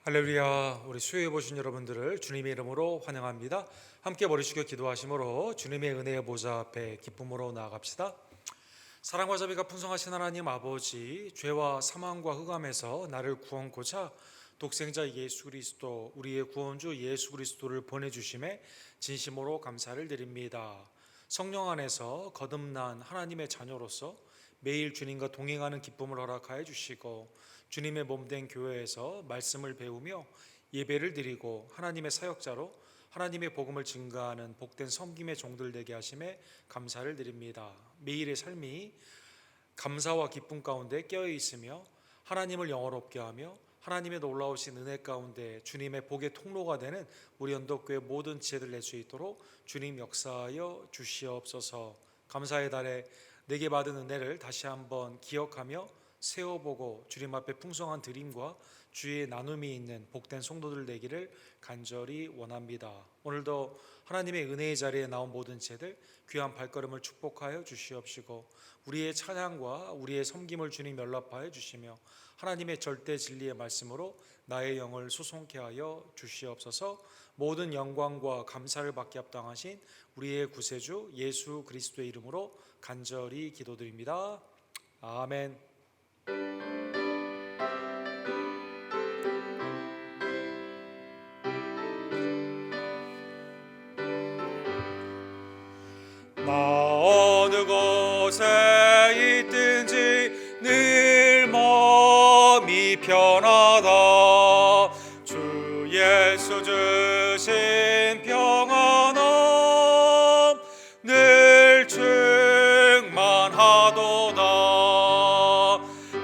할렐루야. 우리 수요에 보신 여러분들을 주님의 이름으로 환영합니다. 함께 머리 숙여 기도하심으로 주님의 은혜의 보좌 앞에 기쁨으로 나아갑시다. 사랑과 자비가 풍성하신 하나님 아버지, 죄와 사망과 흑암에서 나를 구원코자 독생자 예수 그리스도, 우리의 구원주 예수 그리스도를 보내주심에 진심으로 감사를 드립니다. 성령 안에서 거듭난 하나님의 자녀로서 매일 주님과 동행하는 기쁨을 허락하여 주시고, 주님의 몸된 교회에서 말씀을 배우며 예배를 드리고 하나님의 사역자로 하나님의 복음을 증거하는 복된 섬김의 종들 되게 하심에 감사를 드립니다. 매일의 삶이 감사와 기쁨 가운데 깨어 있으며 하나님을 영화롭게 하며 하나님의 놀라우신 은혜 가운데 주님의 복의 통로가 되는 우리 언덕교회 모든 지혜들 낼 수 있도록 주님 역사하여 주시옵소서. 감사의 달에 내게 받은 은혜를 다시 한번 기억하며 세워보고 주님 앞에 풍성한 드림과 주의 나눔이 있는 복된 성도들 되기를 간절히 원합니다. 오늘도 하나님의 은혜의 자리에 나온 모든 죄들 귀한 발걸음을 축복하여 주시옵시고, 우리의 찬양과 우리의 섬김을 주님 연락하여 주시며 하나님의 절대 진리의 말씀으로 나의 영을 수송케 하여 주시옵소서. 모든 영광과 감사를 받게 합당하신 우리의 구세주 예수 그리스도의 이름으로 간절히 기도드립니다. 아멘. 나 어느 곳에 있든지 늘 마음이 편하다. 주 예수 주신 평안함 늘 충만하도다.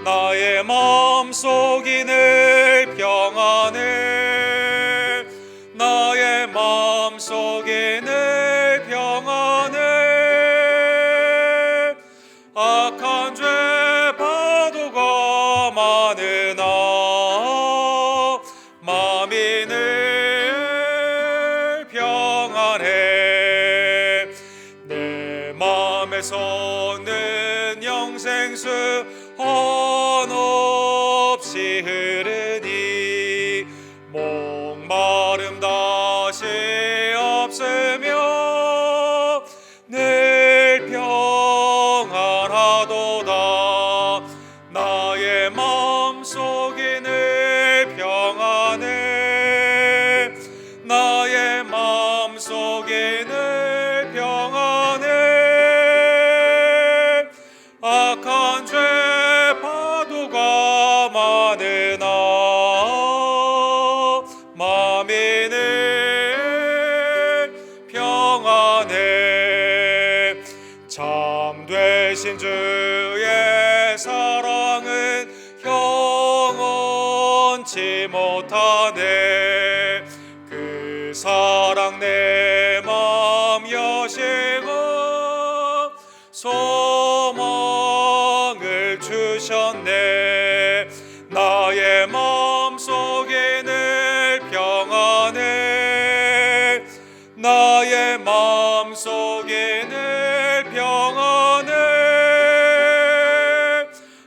나의 마음속이 늘 평안해. 나의 마음속이 늘 평안해. 악한 죄 파도가 많으나 마음이 늘 평안해. 내 마음에 솟는 영생수 한없이 흐르니 목마름 다시 없으며 늘 평안하도다. 나의 마음속이 늘 평안해. 나의 마음속이 늘 평안해. 악한 죄 파도가 많으나 마음이 늘 평안해. 참되신 주의 사랑은 형언치 못하네. 그 사랑 내 마음 여시고 소망을 주셨네. 나의 마음속이 늘 평안해. 나의 마음속이 늘 평안해.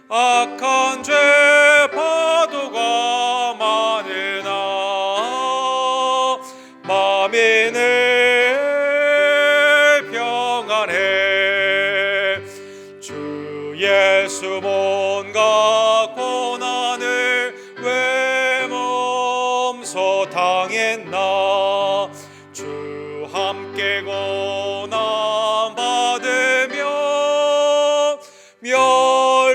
악한 죄 파도가 많으나 마음이 늘 평안해. 주 예수 온갖 고난을 왜 몸소 당했나. 주 함께 고난 받으며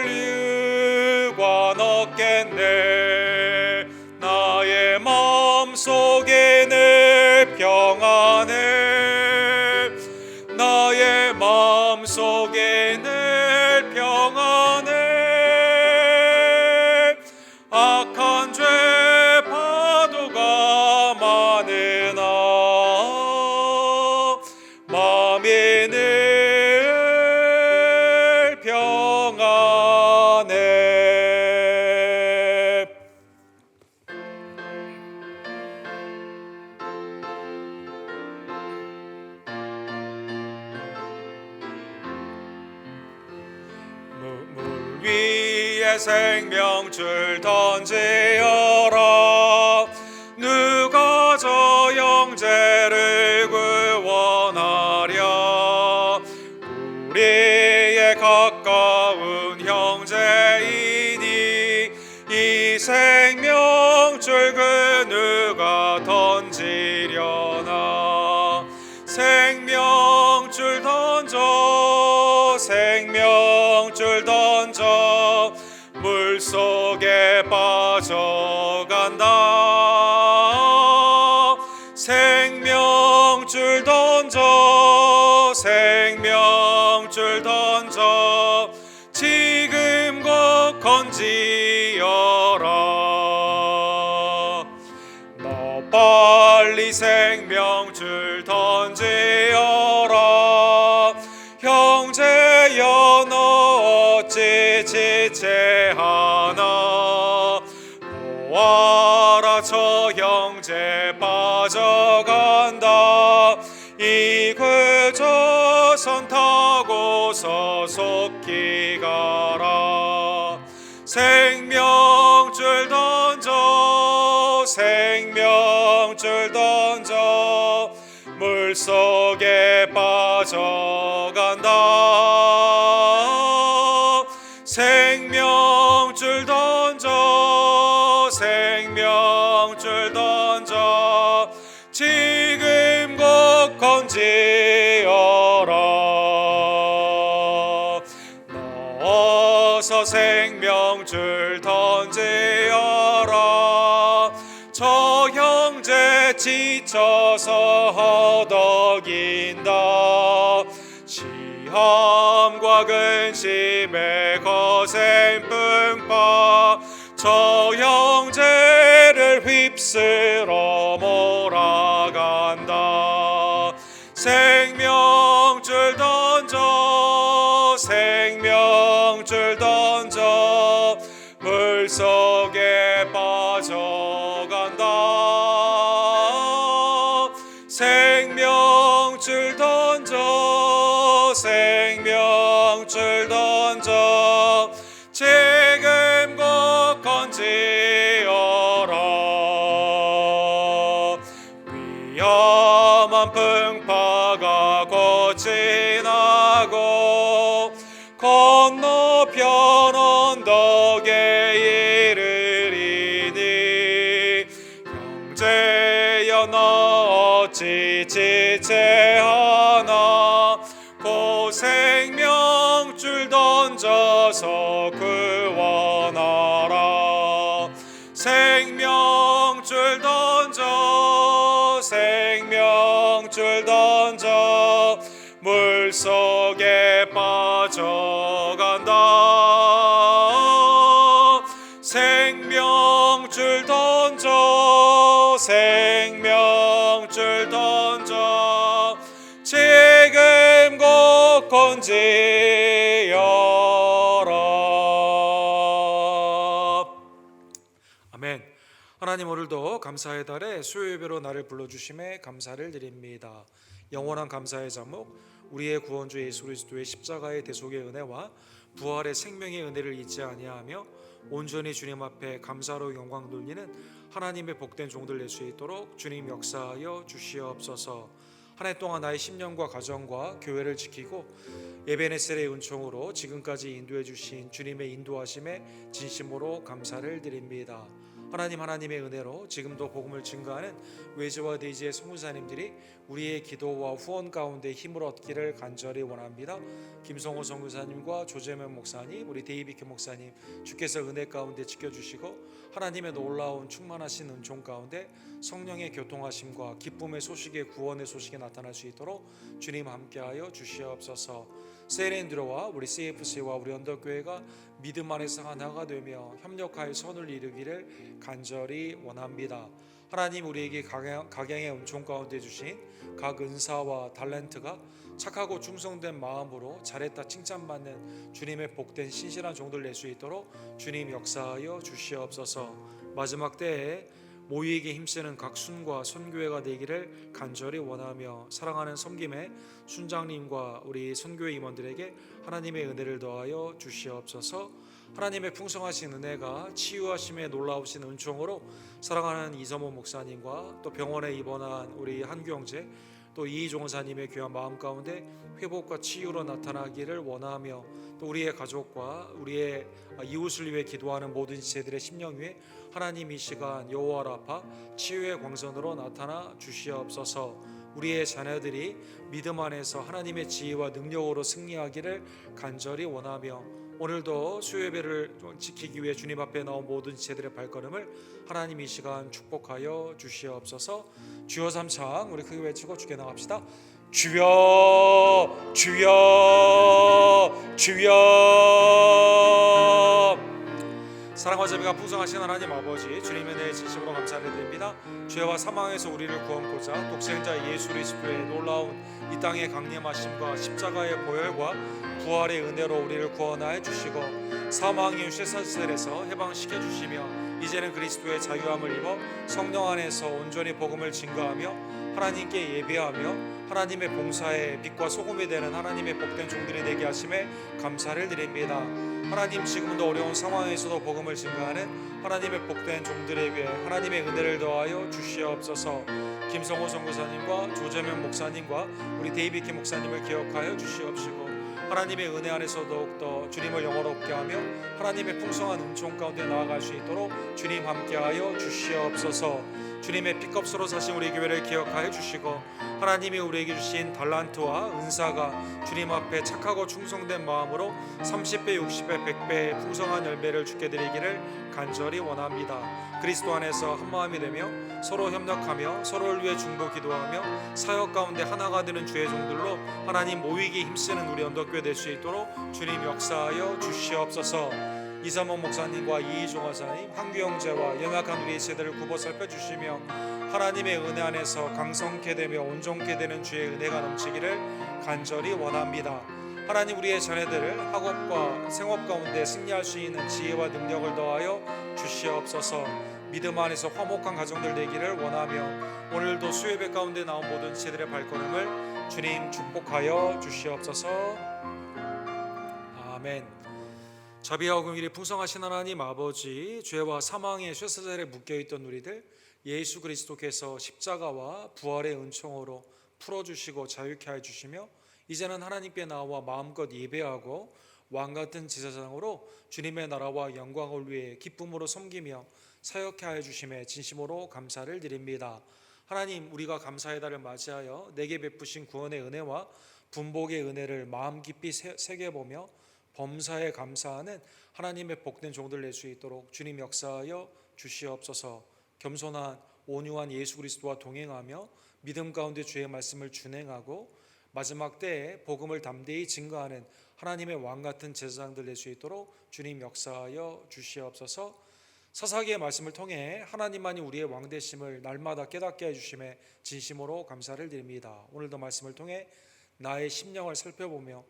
멸류관 얻겠네. 나의 마음속이 늘 평안해. 나의 마음속이 늘 평안해. 악한 죄 파도가 많으나 마음이 늘 평안해. 물 위에 생명줄 던지어라. 생명줄 그 누가 던지려나. 생명줄 던져 생명줄 던져 물속에 빠져간다. 생명줄 던져 생명줄 던져 지금 곧 건지어라. 너 빨리 생명줄 던지어라. 형제여 너 어찌 지체하나. 보아라 저 형제 빠져간다. 이그저선 타고서 속히 가라. 생명줄 던져 생명줄 던져 물속에 빠져간다. 생명줄 던져 생명줄 던져 지금 곧 건지어라. 넣어서 생명줄 던지어라. 저 형제 지쳐서 허덕인다. 시험과 근심에 거센 풍파 저 형제를 휩쓸어 몰아간다. 생명줄 던져 생명줄 던져 물속에 빠져간다. 생명줄 던져 생명줄 던져 지금 곧 건지어라. 위험한 풍파가 곧 지나고 건너편 언덕에 이르리니. 형제여 너 어찌 지체하나. 곧 생명줄 던져서 구원하라. 생명줄 던져 생명줄 던져 물속에 빠져간다. 생명줄 던져 생명줄 던져 지금 곧 건지어라. 아멘. 하나님, 오늘도 감사의 달에 수요 예배로 나를 불러주심에 감사를 드립니다. 영원한 감사의 자목, 우리의 구원주 예수 그리스도의 십자가의 대속의 은혜와 부활의 생명의 은혜를 잊지 아니하며 온전히 주님 앞에 감사로 영광 돌리는 하나님의 복된 종들 될 수 있도록 주님 역사하여 주시옵소서. 한 해 동안 나의 심령과 가정과 교회를 지키고 에베네셀의 은총으로 지금까지 인도해 주신 주님의 인도하심에 진심으로 감사를 드립니다. 하나님의 은혜로 지금도 복음을 증거하는 외지와 대지의 선교사님들이 우리의 기도와 후원 가운데 힘을 얻기를 간절히 원합니다. 김성호 선교사님과 조재면 목사님, 우리 데이비케 목사님, 주께서 은혜 가운데 지켜주시고 하나님의 놀라운 충만하신 은총 가운데 성령의 교통하심과 기쁨의 소식에 구원의 소식이 나타날 수 있도록 주님 함께하여 주시옵소서. 세렌드로와 우리 CFC와 우리 언덕교회가 믿음 안에서 하나가 되며 협력하여 선을 이루기를 간절히 원합니다. 하나님, 우리에게 각양의 은총 가운데 주신 각 은사와 탤런트가 착하고 충성된 마음으로 잘했다 칭찬받는 주님의 복된 신실한 종들 낼 수 있도록 주님 역사하여 주시옵소서. 마지막 때에 모이에게 힘쓰는 각 순과 선교회가 되기를 간절히 원하며 사랑하는 섬김의 순장님과 우리 선교회 임원들에게 하나님의 은혜를 더하여 주시옵소서. 하나님의 풍성하신 은혜가 치유하심에 놀라우신 은총으로 사랑하는 이성호 목사님과 또 병원에 입원한 우리 한규 형제, 또 이종사님의 귀한 마음 가운데 회복과 치유로 나타나기를 원하며, 또 우리의 가족과 우리의 이웃을 위해 기도하는 모든 지체들의 심령 위에 하나님 이 시간 여호와 라파 치유의 광선으로 나타나 주시옵소서. 우리의 자녀들이 믿음 안에서 하나님의 지혜와 능력으로 승리하기를 간절히 원하며, 오늘도 수요예배를 지키기 위해 주님 앞에 나온 모든 지체들의 발걸음을 하나님 이 시간 축복하여 주시옵소서. 주여 삼창 우리 크게 외치고 주께 나갑시다. 주여 주여 주여. 사랑과 자비가 풍성하신 하나님 아버지, 주님의 은혜에 진심으로 감사를 드립니다. 죄와 사망에서 우리를 구원코자 독생자 예수 그리스도의 놀라운 이 땅의 강림하심과 십자가의 보혈과 부활의 은혜로 우리를 구원하여 주시고, 사망의 쇠사슬에서 해방시켜 주시며, 이제는 그리스도의 자유함을 입어 성령 안에서 온전히 복음을 증거하며 하나님께 예배하며 하나님의 봉사에 빛과 소금이 되는 하나님의 복된 종들이 되게 하심에 감사를 드립니다. 하나님, 지금도 어려운 상황에서도 복음을 증거하는 하나님의 복된 종들에게 하나님의 은혜를 더하여 주시옵소서. 김성호 선교사님과 조재명 목사님과 우리 데이비키 목사님을 기억하여 주시옵시고, 하나님의 은혜 안에서 더욱더 주님을 영화롭게 하며 하나님의 풍성한 은총 가운데 나아갈 수 있도록 주님 함께하여 주시옵소서. 주님의 피값으로 사신 우리 교회를 기억하여 주시고, 하나님이 우리에게 주신 달란트와 은사가 주님 앞에 착하고 충성된 마음으로 30배, 60배, 100배의 풍성한 열매를 주게 드리기를 간절히 원합니다. 그리스도 안에서 한 마음이 되며 서로 협력하며 서로를 위해 중보 기도하며 사역 가운데 하나가 되는 주의 종들로 하나님 모이기 힘쓰는 우리 언덕교회 될 수 있도록 주님 역사하여 주시옵소서. 이삼원 목사님과 이희종 하사님, 한규 형제와 연약한 우리의 세대를 굽어 살펴주시며 하나님의 은혜 안에서 강성케 되며 온전케 되는 주의 은혜가 넘치기를 간절히 원합니다. 하나님, 우리의 자녀들을 학업과 생업 가운데 승리할 수 있는 지혜와 능력을 더하여 주시옵소서. 믿음 안에서 화목한 가정들 되기를 원하며, 오늘도 수요예배 가운데 나온 모든 지체들의 발걸음을 주님 축복하여 주시옵소서. 아멘. 자비하고 긍휼이 풍성하신 하나님 아버지, 죄와 사망의 쇠사슬에 묶여있던 우리들 예수 그리스도께서 십자가와 부활의 은총으로 풀어주시고 자유케 해주시며, 이제는 하나님께 나와 마음껏 예배하고 왕같은 제사장으로 주님의 나라와 영광을 위해 기쁨으로 섬기며 사역케 하여 주심에 진심으로 감사를 드립니다. 하나님, 우리가 감사의 달을 맞이하여 내게 베푸신 구원의 은혜와 분복의 은혜를 마음 깊이 새겨보며 범사에 감사하는 하나님의 복된 종들 낼 수 있도록 주님 역사하여 주시옵소서. 겸손한 온유한 예수 그리스도와 동행하며 믿음 가운데 주의 말씀을 준행하고 마지막 때에 복음을 담대히 증거하는 하나님의 왕같은 제사장들 낼 수 있도록 주님 역사하여 주시옵소서. 사사기의 말씀을 통해 하나님만이 우리의 왕되심을 날마다 깨닫게 해주심에 진심으로 감사를 드립니다. 오늘도 말씀을 통해 나의 심령을 살펴보며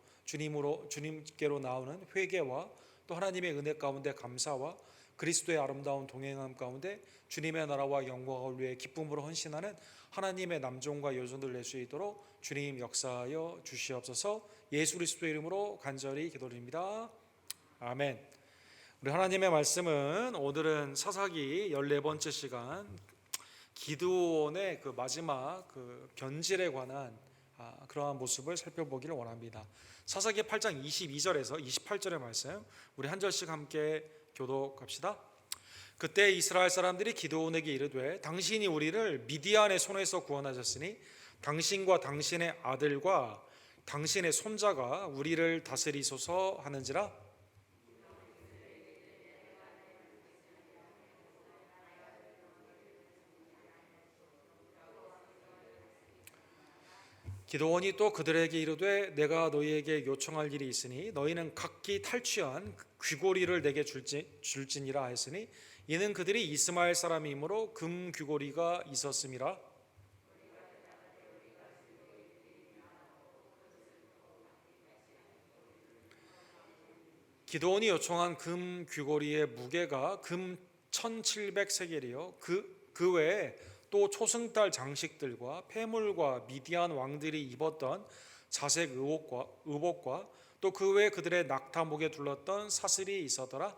주님께로 나오는 회개와 또 하나님의 은혜 가운데 감사와 그리스도의 아름다운 동행함 가운데 주님의 나라와 영광을 위해 기쁨으로 헌신하는 하나님의 남종과 여종들 낼 수 있도록 주님 역사하여 주시옵소서. 예수 그리스도의 이름으로 간절히 기도드립니다. 아멘. 우리 하나님의 말씀은 오늘은 사사기 14번째 시간 기드온의 그 마지막 그 변질에 관한 그러한 모습을 살펴보기를 원합니다. 사사기 8장 22절에서 28절의 말씀 우리 한 절씩 함께 교독합시다. 그때 이스라엘 사람들이 기드온에게 이르되 당신이 우리를 미디안의 손에서 구원하셨으니 당신과 당신의 아들과 당신의 손자가 우리를 다스리소서 하는지라. 기드온이 또 그들에게 이르되 내가 너희에게 요청할 일이 있으니 너희는 각기 탈취한 귀고리를 내게 줄지니라 하였으니 이는 그들이 이스마엘 사람이므로 금 귀고리가 있었음이라. 기드온이 요청한 금 귀고리의 무게가 금 1700세겔이요 그 외에 또 초승달 장식들과 폐물과 미디안 왕들이 입었던 자색 의복과 또 그 외에 그들의 낙타목에 둘렀던 사슬이 있었더라.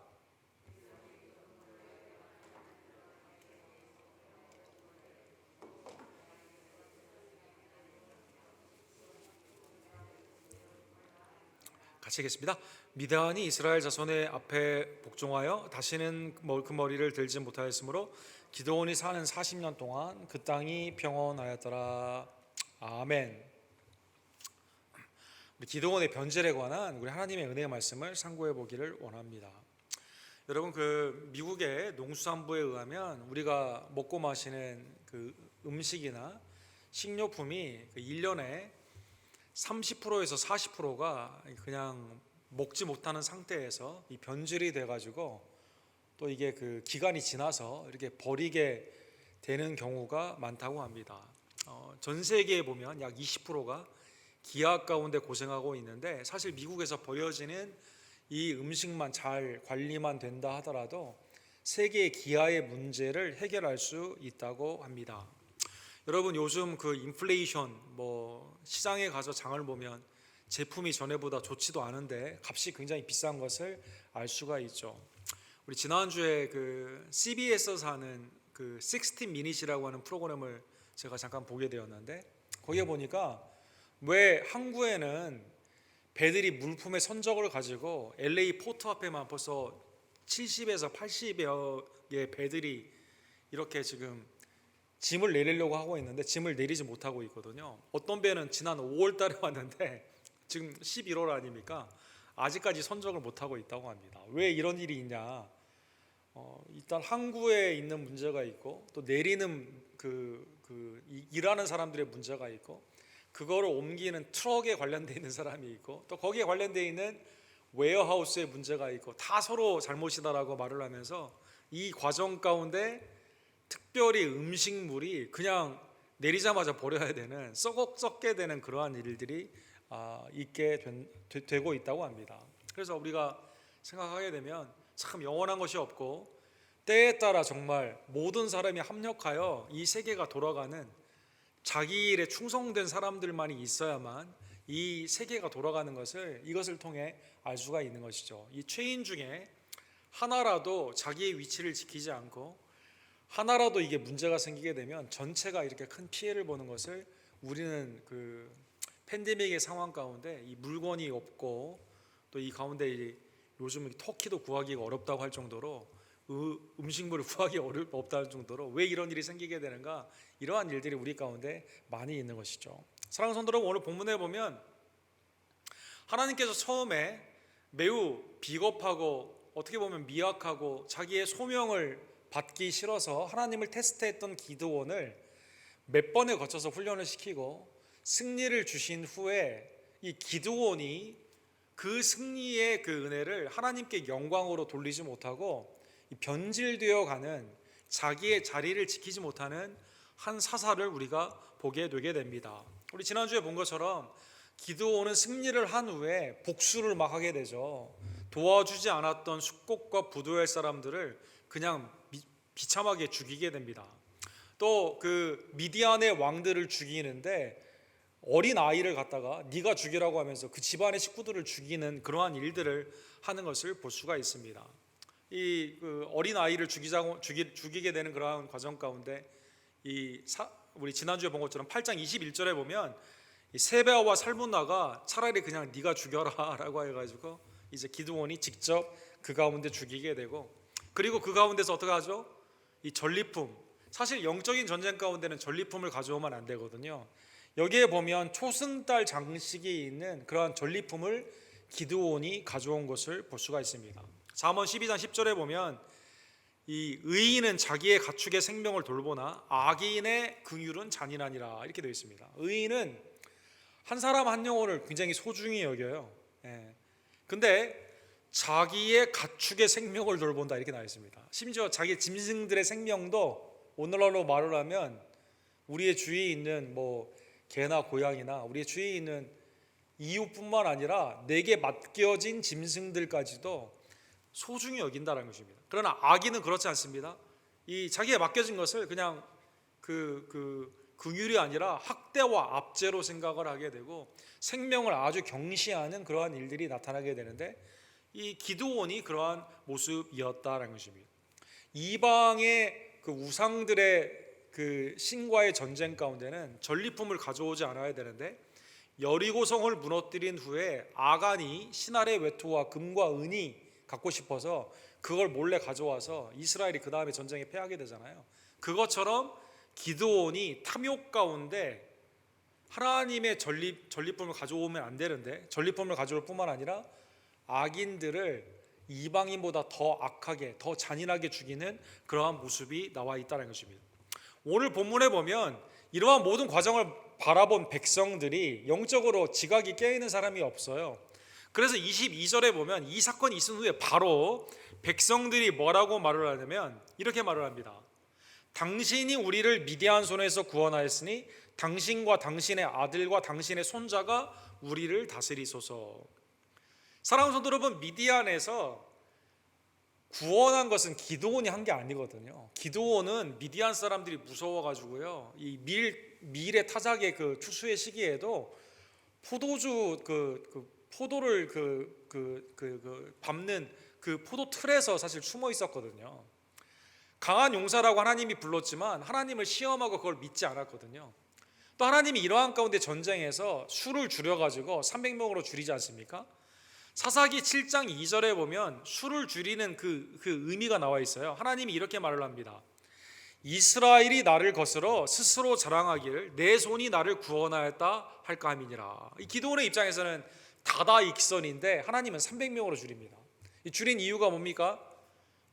같이 읽겠습니다. 미다안이 이스라엘 자손의 앞에 복종하여 다시는 그 머리를 들지 못하였으므로 기드온이 사는 40년 동안 그 땅이 평온하였더라. 아멘. 우리 기드온의 변절에 관한 우리 하나님의 은혜의 말씀을 상고해 보기를 원합니다. 여러분, 그 미국의 농수산부에 의하면 우리가 먹고 마시는 그 음식이나 식료품이 그 1년에 30%에서 40%가 그냥 먹지 못하는 상태에서 이 변질이 돼가지고 또 이게 그 기간이 지나서 이렇게 버리게 되는 경우가 많다고 합니다. 전 세계에 보면 약 20%가 기아 가운데 고생하고 있는데, 사실 미국에서 버려지는 이 음식만 잘 관리만 된다 하더라도 세계의 기아의 문제를 해결할 수 있다고 합니다. 여러분, 요즘 그 인플레이션, 시장에 가서 장을 보면 제품이 전에보다 좋지도 않은데 값이 굉장히 비싼 것을 알 수가 있죠. 우리 지난주에 그 CBS에서 하는 그 60 미닛이라고 하는 프로그램을 제가 잠깐 보게 되었는데, 거기에 보니까 왜 항구에는 배들이 물품의 선적을 가지고 LA 포트 앞에만 벌써 70에서 80여 개의 배들이 이렇게 지금 짐을 내리려고 하고 있는데 짐을 내리지 못하고 있거든요. 어떤 배는 지난 5월 달에 왔는데 지금 11월 아닙니까? 아직까지 선적을 못하고 있다고 합니다. 왜 이런 일이 있냐? 일단 항구에 있는 문제가 있고, 또 내리는 일하는 사람들의 문제가 있고, 그거를 옮기는 트럭에 관련되어 있는 사람이 있고, 또 거기에 관련되어 있는 웨어하우스의 문제가 있고, 다 서로 잘못이다라고 말을 하면서 이 과정 가운데 특별히 음식물이 그냥 내리자마자 버려야 되는, 썩게 되는 그러한 일들이 되고 있다고 합니다. 그래서 우리가 생각하게 되면 참 영원한 것이 없고, 때에 따라 정말 모든 사람이 합력하여 이 세계가 돌아가는, 자기 일에 충성된 사람들만이 있어야만 이 세계가 돌아가는 것을 이것을 통해 알 수가 있는 것이죠. 이 체인 중에 하나라도 자기의 위치를 지키지 않고 하나라도 이게 문제가 생기게 되면 전체가 이렇게 큰 피해를 보는 것을 우리는 그 팬데믹의 상황 가운데, 이 물건이 없고 또 이 가운데 요즘 터키도 구하기가 어렵다고 할 정도로 음식물을 구하기 없다 할 정도로 왜 이런 일이 생기게 되는가, 이러한 일들이 우리 가운데 많이 있는 것이죠. 사랑하는 성도 여러분, 오늘 본문에 보면 하나님께서 처음에 매우 비겁하고 어떻게 보면 미약하고 자기의 소명을 받기 싫어서 하나님을 테스트했던 기드온을 몇 번에 거쳐서 훈련을 시키고 승리를 주신 후에 이 기드온이 그 승리의 그 은혜를 하나님께 영광으로 돌리지 못하고 변질되어 가는, 자기의 자리를 지키지 못하는 한 사사를 우리가 보게 되게 됩니다. 우리 지난주에 본 것처럼 기드온은 승리를 한 후에 복수를 막 하게 되죠. 도와주지 않았던 숙곡과 부두엘 사람들을 그냥 비참하게 죽이게 됩니다. 또 그 미디안의 왕들을 죽이는데 어린 아이를 갖다가 네가 죽이라고 하면서 그 집안의 식구들을 죽이는 그러한 일들을 하는 것을 볼 수가 있습니다. 그 어린 아이를 죽이게 되는 그러한 과정 가운데 우리 지난주에 본 것처럼 8장 21절에 보면 이 세베아와 살문나가 차라리 그냥 네가 죽여라라고 해가지고 이제 기드온이 직접 그 가운데 죽이게 되고, 그리고 그 가운데서 어떻게 하죠? 이 전리품, 사실 영적인 전쟁 가운데는 전리품을 가져오면 안 되거든요. 여기에 보면 초승달 장식이 있는 그러한 전리품을 기드온이 가져온 것을 볼 수가 있습니다. 잠언 12장 10절에 보면 이 의인은 자기의 가축의 생명을 돌보나 악인의 긍휼은 잔인하니라, 이렇게 되어 있습니다. 의인은 한 사람 한 영혼을 굉장히 소중히 여겨요. 근데 자기의 가축의 생명을 돌본다, 이렇게 나와 있습니다. 심지어 자기 짐승들의 생명도 오늘날로 말을 하면 우리의 주위에 있는 개나 고양이나 우리의 주위에 있는 이웃뿐만 아니라 내게 맡겨진 짐승들까지도 소중히 여긴다는 것입니다. 그러나 악인은 그렇지 않습니다. 이 자기에 맡겨진 것을 그냥 긍휼이 아니라 학대와 압제로 생각을 하게 되고 생명을 아주 경시하는 그러한 일들이 나타나게 되는데, 이 기드온이 그러한 모습이었다라는 것입니다. 이방의 그 우상들의 그 신과의 전쟁 가운데는 전리품을 가져오지 않아야 되는데 여리고성을 무너뜨린 후에 아간이 신할의 외투와 금과 은이 갖고 싶어서 그걸 몰래 가져와서 이스라엘이 그 다음에 전쟁에 패하게 되잖아요. 그것처럼 기드온이 탐욕 가운데 하나님의 전리품을 가져오면 안 되는데 전리품을 가져올 뿐만 아니라 악인들을 이방인보다 더 악하게 더 잔인하게 죽이는 그러한 모습이 나와 있다는 것입니다. 오늘 본문에 보면 이러한 모든 과정을 바라본 백성들이 영적으로 지각이 깨어있는 사람이 없어요. 그래서 22절에 보면 이 사건이 있은 후에 바로 백성들이 뭐라고 말을 하냐면 이렇게 말을 합니다. 당신이 우리를 미디안 손에서 구원하였으니 당신과 당신의 아들과 당신의 손자가 우리를 다스리소서. 사랑하는 성도 여러분, 미디안에서 구원한 것은 기드온이 한 게 아니거든요. 기드온은 미디안 사람들이 무서워가지고요, 이 밀의 타작의 그 추수의 시기에도 포도주 포도를 밟는 그 포도 틀에서 사실 숨어 있었거든요. 강한 용사라고 하나님이 불렀지만 하나님을 시험하고 그걸 믿지 않았거든요. 또 하나님이 이러한 가운데 전쟁에서 수를 줄여가지고 300명으로 줄이지 않습니까? 사사기 7장 2절에 보면 수를 줄이는 그 의미가 나와 있어요. 하나님이 이렇게 말을 합니다. 이스라엘이 나를 거스러 스스로 자랑하기를 내 손이 나를 구원하였다 할까 함이니라. 이 기드온의 입장에서는 다다익선인데 하나님은 300명으로 줄입니다. 이 줄인 이유가 뭡니까?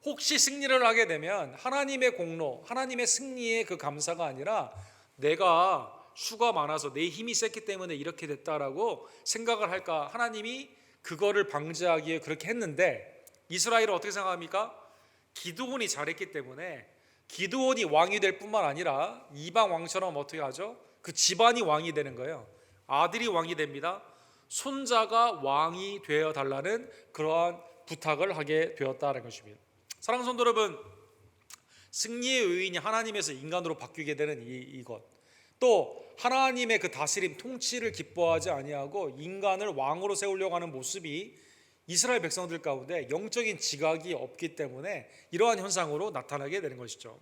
혹시 승리를 하게 되면 하나님의 공로, 하나님의 승리의 그 감사가 아니라 내가 수가 많아서 내 힘이 셌기 때문에 이렇게 됐다라고 생각을 할까, 하나님이 그거를 방지하기 위해 그렇게 했는데 이스라엘은 어떻게 생각합니까? 기드온이 잘했기 때문에 기드온이 왕이 될 뿐만 아니라 이방 왕처럼 어떻게 하죠? 그 집안이 왕이 되는 거예요. 아들이 왕이 됩니다. 손자가 왕이 되어 달라는 그러한 부탁을 하게 되었다는 것입니다. 사랑하는 성도 여러분, 승리의 요인이 하나님에서 인간으로 바뀌게 되는 이것, 또 하나님의 그 다스림 통치를 기뻐하지 아니하고 인간을 왕으로 세우려고 하는 모습이 이스라엘 백성들 가운데 영적인 지각이 없기 때문에 이러한 현상으로 나타나게 되는 것이죠.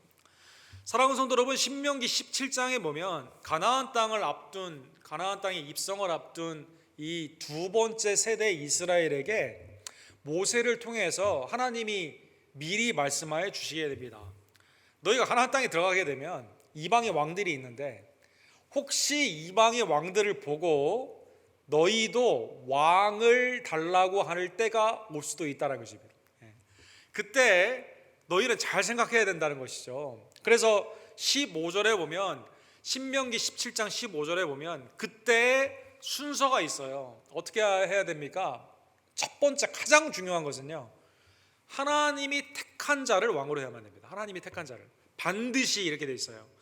사랑하는 성도 여러분, 신명기 17장에 보면 가나안 땅에 입성을 앞둔 이 두 번째 세대 이스라엘에게 모세를 통해서 하나님이 미리 말씀하여 주시게 됩니다. 너희가 가나안 땅에 들어가게 되면 이방의 왕들이 있는데 혹시 이방의 왕들을 보고 너희도 왕을 달라고 할 때가 올 수도 있다는 것입니다. 그때 너희는 잘 생각해야 된다는 것이죠. 그래서 15절에 보면, 신명기 17장 15절에 보면 그때 순서가 있어요. 어떻게 해야 됩니까? 첫 번째 가장 중요한 것은요, 하나님이 택한 자를 왕으로 해야만 됩니다. 하나님이 택한 자를 반드시 이렇게 돼 있어요.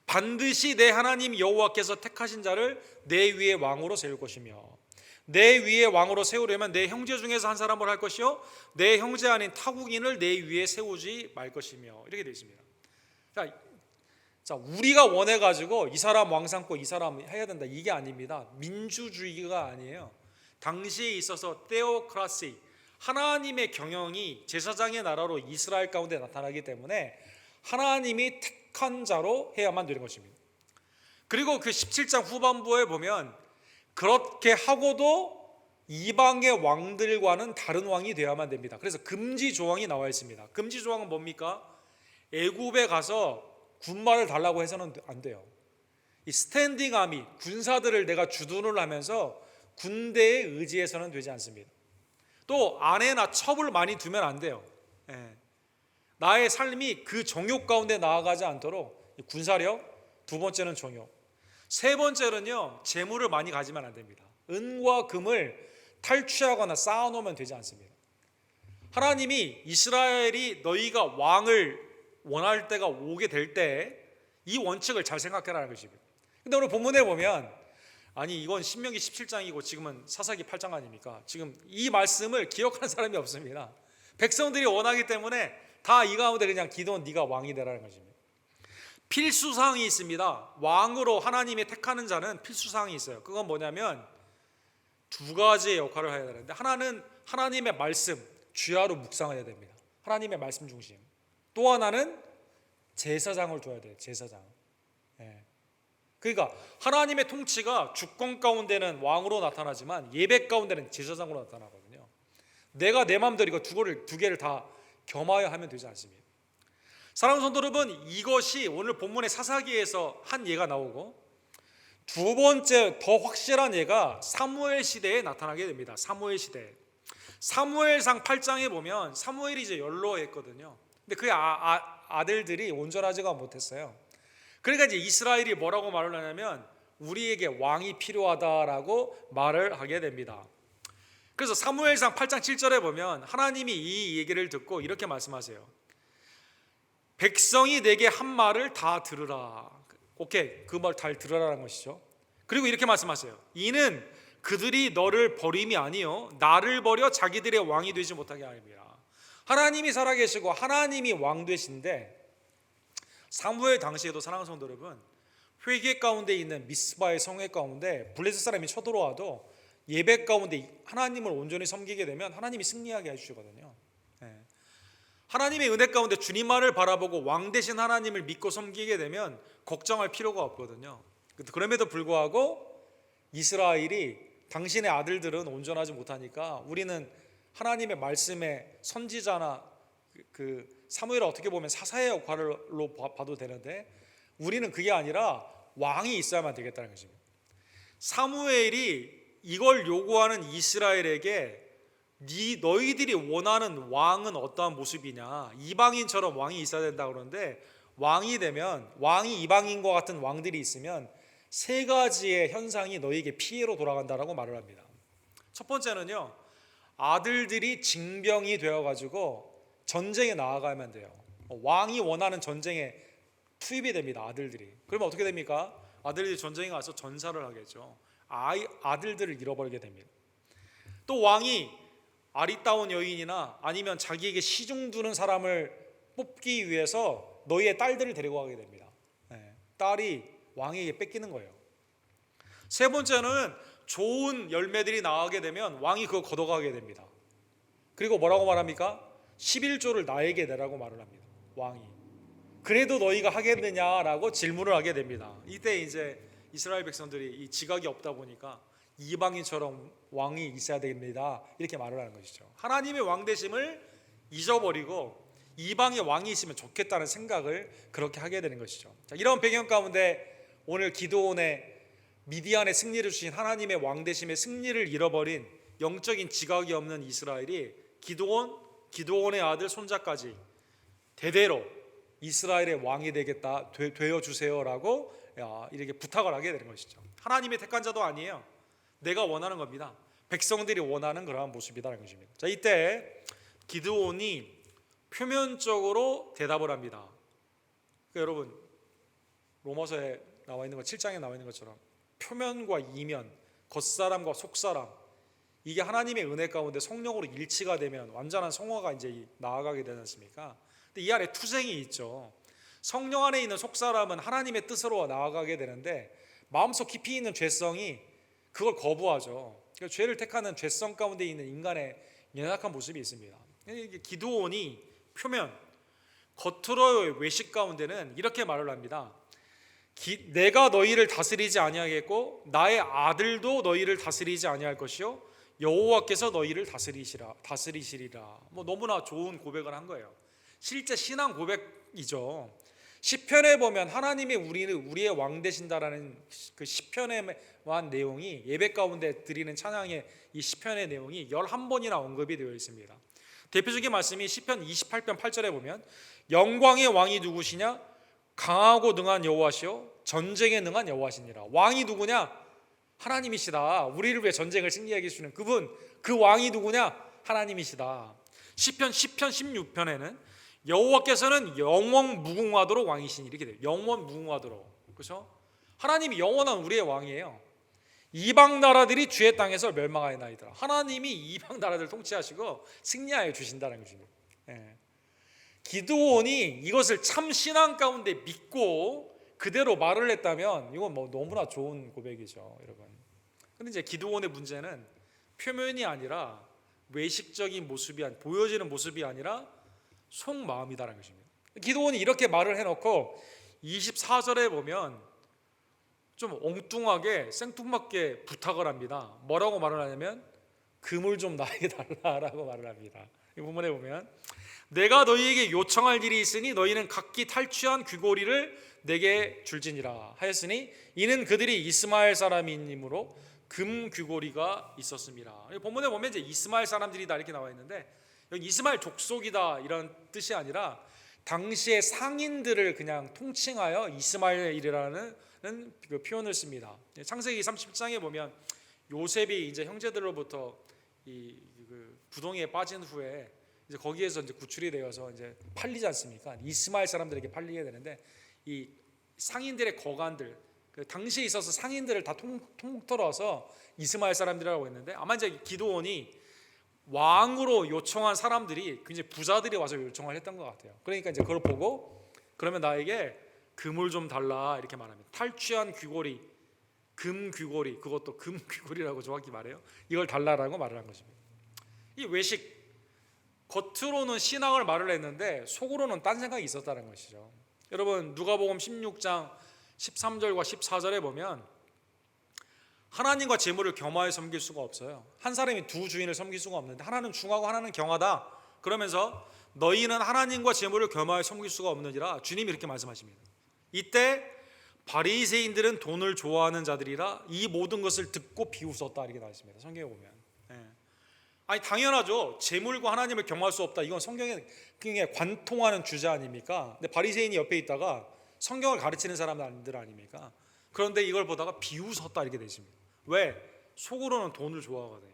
반드시 내 하나님 여호와께서 택하신 자를 내 위에 왕으로 세울 것이며, 내 위에 왕으로 세우려면 내 형제 중에서 한 사람을 할 것이요 내 형제 아닌 타국인을 내 위에 세우지 말 것이며, 이렇게 되어 있습니다. 자, 우리가 원해가지고 이 사람 왕 삼고 이 사람 해야 된다, 이게 아닙니다. 민주주의가 아니에요. 당시에 있어서 테오크라시, 하나님의 경영이 제사장의 나라로 이스라엘 가운데 나타나기 때문에 하나님이 택한 자로 해야만 되는 것입니다. 그리고 그 17장 후반부에 보면 그렇게 하고도 이방의 왕들과는 다른 왕이 되어야만 됩니다. 그래서 금지 조항이 나와 있습니다. 금지 조항은 뭡니까? 애굽에 가서 군말을 달라고 해서는 안 돼요. 이 스탠딩 아미, 군사들을 내가 주둔을 하면서 군대에 의지해서는 되지 않습니다. 또 아내나 첩을 많이 두면 안 돼요. 나의 삶이 그 정욕 가운데 나아가지 않도록 군사력, 두 번째는 정욕, 세 번째는요, 재물을 많이 가지면 안 됩니다. 은과 금을 탈취하거나 쌓아놓으면 되지 않습니다. 하나님이 이스라엘이 너희가 왕을 원할 때가 오게 될 때 이 원칙을 잘 생각해라는 것입니다. 근데 오늘 본문에 보면, 아니 이건 신명기 17장이고 지금은 사사기 8장 아닙니까? 지금 이 말씀을 기억하는 사람이 없습니다. 백성들이 원하기 때문에 다 이 가운데 그냥 기도는 네가 왕이 되라는 것입니다. 필수사항이 있습니다. 왕으로 하나님이 택하는 자는 필수사항이 있어요. 그건 뭐냐면 두 가지의 역할을 해야 되는데, 하나는 하나님의 말씀, 주야로 묵상해야 됩니다. 하나님의 말씀 중심. 또 하나는 제사장을 둬야 돼요. 제사장. 그러니까 하나님의 통치가 주권 가운데는 왕으로 나타나지만 예배 가운데는 제사장으로 나타나거든요. 내가 내 마음대로 이거 두 개를 다 겸하여 하면 되지 않습니까? 사랑하는 성도 여러분, 이것이 오늘 본문의 사사기에서 한 예가 나오고, 두 번째 더 확실한 예가 사무엘 시대에 나타나게 됩니다. 사무엘 시대. 사무엘상 8장에 보면 사무엘이 이제 연로했거든요. 근데 그의 아들들이 온전하지가 못했어요. 그러니까 이제 이스라엘이 뭐라고 말을 하냐면 우리에게 왕이 필요하다라고 말을 하게 됩니다. 그래서 사무엘상 8장 7절에 보면 하나님이 이 얘기를 듣고 이렇게 말씀하세요. 백성이 내게 한 말을 다 들으라. 오케이, 그 말 잘 들으라는 것이죠. 그리고 이렇게 말씀하세요. 이는 그들이 너를 버림이 아니요 나를 버려 자기들의 왕이 되지 못하게 하리라. 하나님이 살아계시고 하나님이 왕 되신데, 사무엘 당시에도 사랑하는 성도 여러분, 회개 가운데 있는 미스바의 성회 가운데 블레셋 사람이 쳐들어와도 예배 가운데 하나님을 온전히 섬기게 되면 하나님이 승리하게 해주시거든요. 하나님의 은혜 가운데 주님만을 바라보고 왕 되신 하나님을 믿고 섬기게 되면 걱정할 필요가 없거든요. 그럼에도 불구하고 이스라엘이 당신의 아들들은 온전하지 못하니까 우리는 하나님의 말씀의 선지자나 그 사무엘을 어떻게 보면 사사의 역할로 봐도 되는데, 우리는 그게 아니라 왕이 있어야만 되겠다는 것입니다. 사무엘이 이걸 요구하는 이스라엘에게 너희들이 원하는 왕은 어떠한 모습이냐, 이방인처럼 왕이 있어야 된다 그러는데, 왕이 되면, 왕이 이방인과 같은 왕들이 있으면 세 가지의 현상이 너희에게 피해로 돌아간다라고 말을 합니다. 첫 번째는요, 아들들이 징병이 되어가지고 전쟁에 나아가면 돼요. 왕이 원하는 전쟁에 투입이 됩니다. 아들들이. 그러면 어떻게 됩니까? 아들들이 전쟁에 가서 전사를 하겠죠. 아들들을 잃어버리게 됩니다. 또 왕이 아리따운 여인이나 아니면 자기에게 시중 두는 사람을 뽑기 위해서 너희의 딸들을 데리고 가게 됩니다. 딸이 왕에게 뺏기는 거예요. 세 번째는 좋은 열매들이 나오게 되면 왕이 그거 걷어가게 됩니다. 그리고 뭐라고 말합니까? 11조를 나에게 내라고 말을 합니다. 왕이. 그래도 너희가 하겠느냐라고 질문을 하게 됩니다. 이때 이제 이스라엘 백성들이 이 지각이 없다 보니까 이방인처럼 왕이 있어야 됩니다, 이렇게 말을 하는 것이죠. 하나님의 왕되심을 잊어버리고 이방의 왕이 있으면 좋겠다는 생각을 그렇게 하게 되는 것이죠. 자, 이런 배경 가운데 오늘 기드온의 미디안의 승리를 주신 하나님의 왕되심의 승리를 잃어버린 영적인 지각이 없는 이스라엘이 기드온의 아들 손자까지 대대로 이스라엘의 왕이 되겠다, 되어 주세요라고 이렇게 부탁을 하게 되는 것이죠. 하나님의 택한 자도 아니에요. 내가 원하는 겁니다. 백성들이 원하는 그러한 모습이다라는 것입니다. 자, 이때 기드온이 표면적으로 대답을 합니다. 그러니까 여러분, 로마서에 나와 있는 것, 7장에 나와 있는 것처럼 표면과 이면, 겉사람과 속사람, 이게 하나님의 은혜 가운데 성령으로 일치가 되면 완전한 성화가 이제 나아가게 되지 않습니까? 근데 이 안에 투쟁이 있죠. 성령 안에 있는 속사람은 하나님의 뜻으로 나아가게 되는데, 마음속 깊이 있는 죄성이 그걸 거부하죠. 그러니까 죄를 택하는 죄성 가운데 있는 인간의 연약한 모습이 있습니다. 기드온이 표면, 겉으로의 외식 가운데는 이렇게 말을 합니다. 내가 너희를 다스리지 아니하겠고 나의 아들도 너희를 다스리지 아니할 것이요 여호와께서 너희를 다스리시리라. 너무나 좋은 고백을 한 거예요. 실제 신앙 고백이죠. 시편에 보면 하나님이 우리의 왕 되신다라는 그 시편의 내용이, 예배 가운데 드리는 찬양의 이 시편의 내용이 11번이나 언급이 되어 있습니다. 대표적인 말씀이 시편 28편 8절에 보면 영광의 왕이 누구시냐? 강하고 능한 여호와시요 전쟁에 능한 여호와시니라. 왕이 누구냐? 하나님이시다. 우리를 위해 전쟁을 승리하게 해주시는 그분, 그 왕이 누구냐? 하나님이시다. 시편 16편에는 여호와께서는 영원 무궁하도록 왕이시니, 이렇게 돼요. 영원 무궁하도록. 그렇죠? 하나님이 영원한 우리의 왕이에요. 이방 나라들이 주의 땅에서 멸망하였나이다. 하나님이 이방 나라들 통치하시고 승리하여 주신다는 것입니다. 기드온이 이것을 참 신앙 가운데 믿고 그대로 말을 했다면 이건 너무나 좋은 고백이죠, 여러분. 근데 이제 기드온의 문제는 표면이 아니라 외식적인 모습이 보여지는 모습이 아니라 속마음이다라는 것입니다. 기드온이 이렇게 말을 해놓고 24절에 보면 좀 엉뚱하게 생뚱맞게 부탁을 합니다. 뭐라고 말을 하냐면 금을 좀 나에게 달라라고 말을 합니다. 이 부분에 보면 내가 너희에게 요청할 일이 있으니 너희는 각기 탈취한 귀고리를 내게 줄지니라 하였으니 이는 그들이 이스마엘 사람이므로 금 귀고리가 있었습니다. 본문에 보면 이제 이스마엘 사람들이다 이렇게 나와 있는데 여기 이스마엘 족속이다 이런 뜻이 아니라 당시의 상인들을 그냥 통칭하여 이스마엘이라는 그 표현을 씁니다. 창세기 37장에 보면 요셉이 이제 형제들로부터 그 부동에 빠진 후에 이제 거기에서 이제 구출이 되어서 이제 팔리지 않습니까? 이스마엘 사람들에게 팔리게 되는데 이 상인들의 거간들 그 당시에 있어서 상인들을 다 통틀어서 이스마엘 사람들이라고 했는데 아마 이제 기드온이 왕으로 요청한 사람들이 굉장히 부자들이 와서 요청을 했던 것 같아요. 그러니까 이제 그걸 보고 그러면 나에게 금을 좀 달라 이렇게 말합니다. 탈취한 귀고리, 금 귀고리, 그것도 금 귀고리라고 정확히 말해요. 이걸 달라라고 말을 한 것입니다. 이 외식 겉으로는 신앙을 말을 했는데 속으로는 딴 생각이 있었다는 것이죠. 여러분 누가복음 16장 13절과 14절에 보면 하나님과 재물을 겸하여 섬길 수가 없어요. 한 사람이 두 주인을 섬길 수가 없는데 하나는 중하고 하나는 경하다. 그러면서 너희는 하나님과 재물을 겸하여 섬길 수가 없느니라 주님이 이렇게 말씀하십니다. 이때 바리새인들은 돈을 좋아하는 자들이라 이 모든 것을 듣고 비웃었다 이렇게 나와 있습니다. 성경에 보면. 아니 당연하죠. 재물과 하나님을 겸할 수 없다. 이건 성경에 굉장히 관통하는 주제 아닙니까? 근데 바리새인이 옆에 있다가 성경을 가르치는 사람들 아닙니까? 그런데 이걸 보다가 비웃었다 이렇게 되십니다. 왜? 속으로는 돈을 좋아하거든요.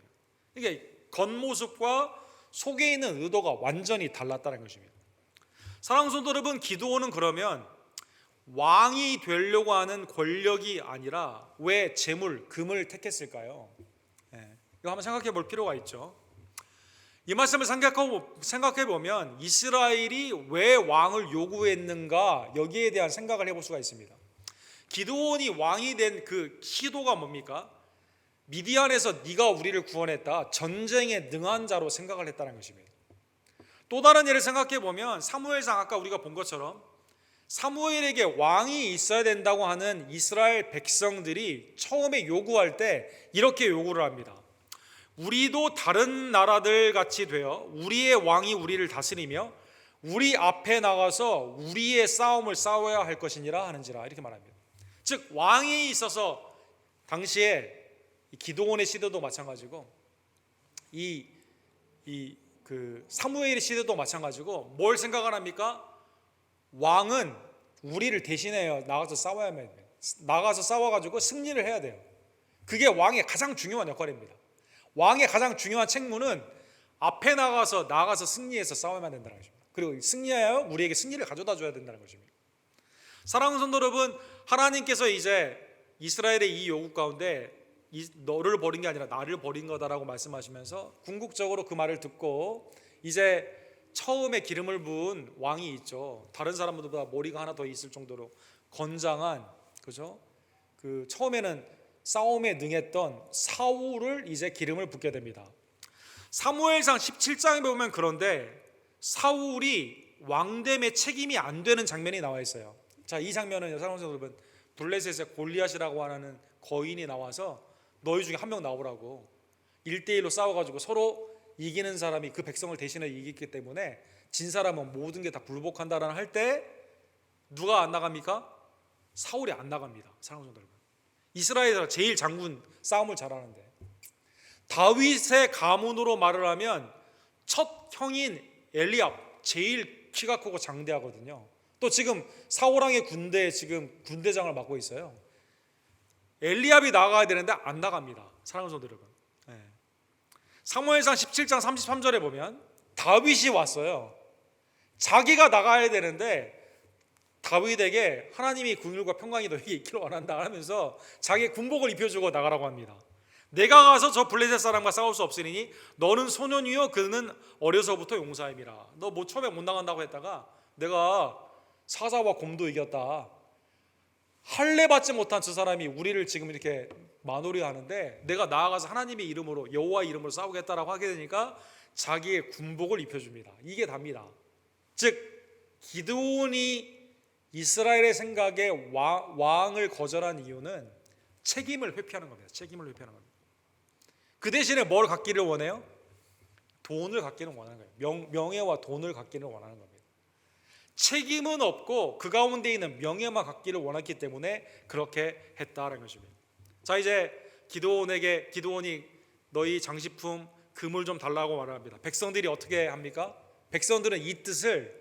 이게 겉모습과 속에 있는 의도가 완전히 달랐다는 것입니다. 사랑하는 성도 여러분, 기드온은 그러면 왕이 되려고 하는 권력이 아니라 왜 재물, 금을 택했을까요? 이거 한번 생각해 볼 필요가 있죠. 이 말씀을 생각해 보면 이스라엘이 왜 왕을 요구했는가 여기에 대한 생각을 해볼 수가 있습니다. 기드온이 왕이 된 그 시도가 뭡니까? 미디안에서 네가 우리를 구원했다. 전쟁에 능한 자로 생각을 했다는 것입니다. 또 다른 예를 생각해 보면 사무엘상 아까 우리가 본 것처럼 사무엘에게 왕이 있어야 된다고 하는 이스라엘 백성들이 처음에 요구할 때 이렇게 요구를 합니다. 우리도 다른 나라들 같이 되어 우리의 왕이 우리를 다스리며 우리 앞에 나가서 우리의 싸움을 싸워야 할 것이니라 하는지라 이렇게 말합니다. 즉 왕이 있어서 당시에 기드온의 시대도 마찬가지고 그 사무엘의 시대도 마찬가지고 뭘 생각을 합니까? 왕은 우리를 대신해요. 나가서 싸워야만 해요. 나가서 싸워가지고 승리를 해야 돼요. 그게 왕의 가장 중요한 역할입니다. 왕의 가장 중요한 책무는 앞에 나가서 승리해서 싸워야만 된다는 것입니다. 그리고 승리하여 우리에게 승리를 가져다 줘야 된다는 것입니다. 사랑하는 성도 여러분, 하나님께서 이제 이스라엘의 이 요구 가운데 너를 버린 게 아니라 나를 버린 거다라고 말씀하시면서 궁극적으로 그 말을 듣고 이제 처음에 기름을 부은 왕이 있죠. 다른 사람들보다 머리가 하나 더 있을 정도로 건장한, 그죠? 그 처음에는 싸움에 능했던 사울을 이제 기름을 붓게 됩니다. 사무엘상 17장에 보면 그런데 사울이 왕됨의 책임이 안 되는 장면이 나와 있어요. 자, 이 장면은 사랑하는 여러분, 블레셋의 골리앗이라고 하는 거인이 나와서 너희 중에 한 명 나오라고 1대1로 싸워가지고 서로 이기는 사람이 그 백성을 대신해 이기기 때문에 진 사람은 모든 게 다 굴복한다라는 할 때 누가 안 나갑니까? 사울이 안 나갑니다. 사랑하는 여러분, 이스라엘에서 제일 장군 싸움을 잘하는데 다윗의 가문으로 말을 하면 첫 형인 엘리압 제일 키가 크고 장대하거든요. 또 지금 사울왕의 군대에 지금 군대장을 맡고 있어요. 엘리압이 나가야 되는데 안 나갑니다. 사랑하는 성도 여러분, 사무엘상 17장 33절에 보면 다윗이 왔어요. 자기가 나가야 되는데 다윗에게 하나님이 긍휼과 평강이 너에게 있기를 원한다 하면서 자기의 군복을 입혀주고 나가라고 합니다. 내가 가서 저 블레셋 사람과 싸울 수 없으니 너는 소년이요 그는 어려서부터 용사임이라. 너 뭐 처음에 못 나간다고 했다가 내가 사자와 곰도 이겼다. 할례 받지 못한 저 사람이 우리를 지금 이렇게 만오리 하는데 내가 나아가서 하나님의 이름으로 여호와 이름으로 싸우겠다라고 하게 되니까 자기의 군복을 입혀줍니다. 이게 답니다. 즉 기드온이 이스라엘의 생각에 왕을 거절한 이유는 책임을 회피하는 겁니다. 책임을 회피하는 겁니다. 그 대신에 뭘 갖기를 원해요? 돈을 갖기를 원하는 거예요. 명예와 돈을 갖기를 원하는 겁니다. 책임은 없고 그 가운데 있는 명예만 갖기를 원했기 때문에 그렇게 했다는 것입니다. 자, 이제 기드온이 너희 장식품 금을 좀 달라고 말합니다. 백성들이 어떻게 합니까? 백성들은 이 뜻을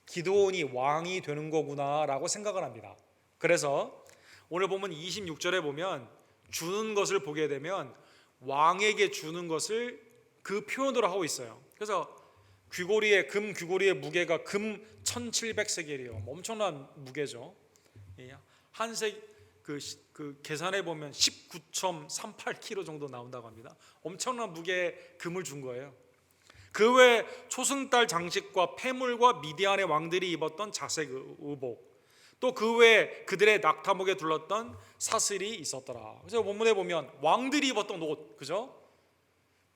기드온이 왕이 되는 거구나라고 생각을 합니다. 그래서 오늘 보면 26절에 보면 주는 것을 보게 되면 왕에게 주는 것을 그 표현으로 하고 있어요. 그래서 금 귀고리의 무게가 금 1700세겔이요. 엄청난 무게죠. 그 계산해 보면 19.38kg 정도 나온다고 합니다. 엄청난 무게의 금을 준 거예요. 그 외 초승달 장식과 폐물과 미디안의 왕들이 입었던 자색 의복, 또 그 외에 그들의 낙타목에 둘렀던 사슬이 있었더라. 그래서 본문에 보면 왕들이 입었던 옷, 그죠?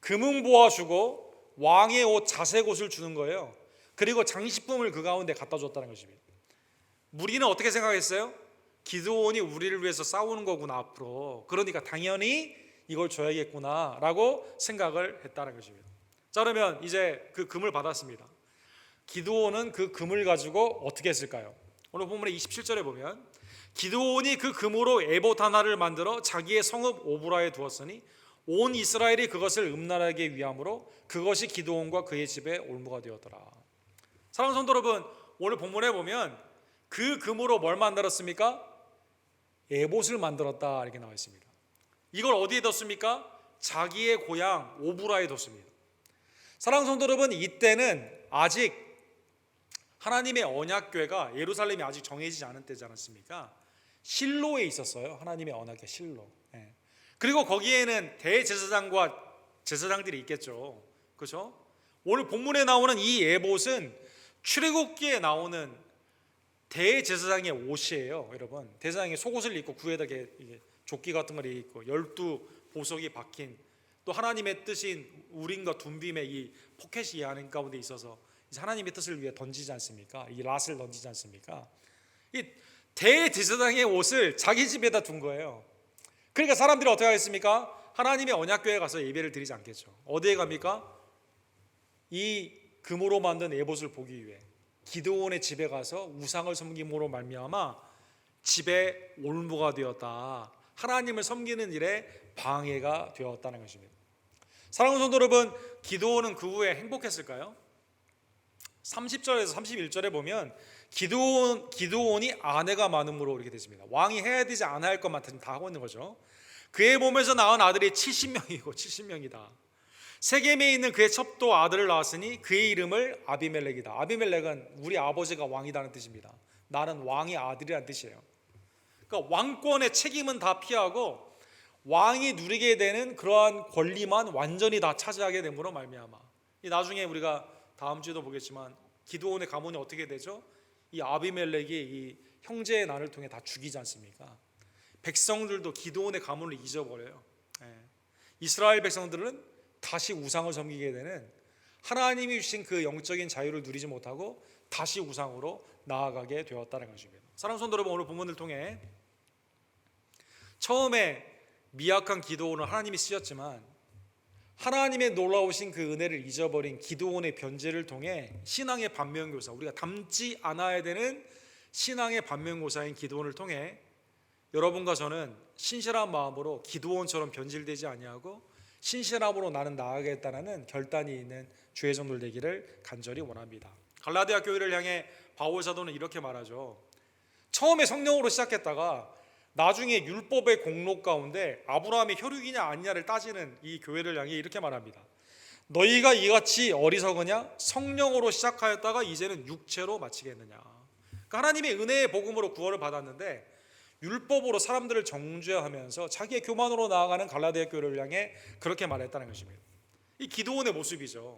금은 보아주고 왕의 옷, 자색 옷을 주는 거예요. 그리고 장식품을 그 가운데 갖다 줬다는 것입니다. 무리는 어떻게 생각했어요? 기드온이 우리를 위해서 싸우는 거구나 앞으로. 그러니까 당연히 이걸 줘야겠구나라고 생각을 했다는 것입니다. 자, 그러면 이제 그 금을 받았습니다. 기드온은 그 금을 가지고 어떻게 했을까요? 오늘 본문의 27절에 보면 기드온이 그 금으로 에봇 하나를 만들어 자기의 성읍 오브라에 두었으니 온 이스라엘이 그것을 음란하게 위함으로 그것이 기드온과 그의 집에 올무가 되었더라. 사랑하는 성도 여러분, 오늘 본문에 보면 그 금으로 뭘 만들었습니까? 에봇을 만들었다 이렇게 나와 있습니다. 이걸 어디에 뒀습니까? 자기의 고향 오브라에 뒀습니다. 사랑하는 성도 여러분, 이때는 아직 하나님의 언약궤가 예루살렘이 아직 정해지지 않은 때지 않았습니까? 실로에 있었어요. 하나님의 언약궤 실로. 그리고 거기에는 대제사장과 제사장들이 있겠죠. 그렇죠? 오늘 본문에 나오는 이 에봇은 출애굽기에 나오는 대제사장의 옷이에요. 여러분, 대제사장이 속옷을 입고 구에다 이게 조끼 같은 걸 입고 12 보석이 박힌, 또 하나님의 뜻인 우림과 둠빔의 이 포켓이 이 안에 가운데 있어서 이제 하나님의 뜻을 위해 던지지 않습니까? 이 낫을 던지지 않습니까? 이 대제사장의 옷을 자기 집에다 둔 거예요. 그러니까 사람들이 어떻게 하겠습니까? 하나님의 언약궤에 가서 예배를 드리지 않겠죠. 어디에 갑니까? 이 금으로 만든 에봇을 보기 위해 기드온의 집에 가서 우상을 섬김으로 말미암아 집에 올무가 되었다. 하나님을 섬기는 일에 방해가 되었다는 것입니다. 사랑하는 성도 여러분, 기드온은 그 후에 행복했을까요? 30절에서 31절에 보면 기드온이 아내가 많음으로 이렇게 됐습니다. 왕이 해야 되지 않아야 할 것만 다 하고 있는 거죠. 그의 몸에서 낳은 아들이 70명이고 70명이다. 세겜에 있는 그의 첩도 아들을 낳았으니 그의 이름을 아비멜렉이다. 아비멜렉은 우리 아버지가 왕이라는 뜻입니다. 나는 왕의 아들이라는 뜻이에요. 그러니까 왕권의 책임은 다 피하고 왕이 누리게 되는 그러한 권리만 완전히 다 차지하게 됨으로 말미암아 나중에 우리가 다음 주에도 보겠지만 기드온의 가문이 어떻게 되죠? 이 아비멜렉이 이 형제의 난을 통해 다 죽이지 않습니까? 백성들도 기드온의 가문을 잊어버려요. 이스라엘 백성들은 다시 우상을 섬기게 되는, 하나님이 주신 그 영적인 자유를 누리지 못하고 다시 우상으로 나아가게 되었다는 것입니다. 사랑하는 성도 여러분, 오늘 본문을 통해 처음에 미약한 기드온을 하나님이 쓰셨지만 하나님의 놀라우신 그 은혜를 잊어버린 기드온의 변제를 통해 신앙의 반면교사, 우리가 닮지 않아야 되는 신앙의 반면교사인 기드온을 통해 여러분과 저는 신실한 마음으로 기드온처럼 변질되지 아니하고 신실함으로 나는 나아가겠다는 결단이 있는 주의 종들 되기를 간절히 원합니다. 갈라디아 교회를 향해 바울 사도는 이렇게 말하죠. 처음에 성령으로 시작했다가 나중에 율법의 공로 가운데 아브라함의 혈육이냐 아니냐를 따지는 이 교회를 향해 이렇게 말합니다. 너희가 이같이 어리석으냐? 성령으로 시작하였다가 이제는 육체로 마치겠느냐? 그러니까 하나님의 은혜의 복음으로 구원을 받았는데 율법으로 사람들을 정죄하면서 자기의 교만으로 나아가는 갈라디아 교회를 향해 그렇게 말했다는 것입니다. 이 기드온의 모습이죠.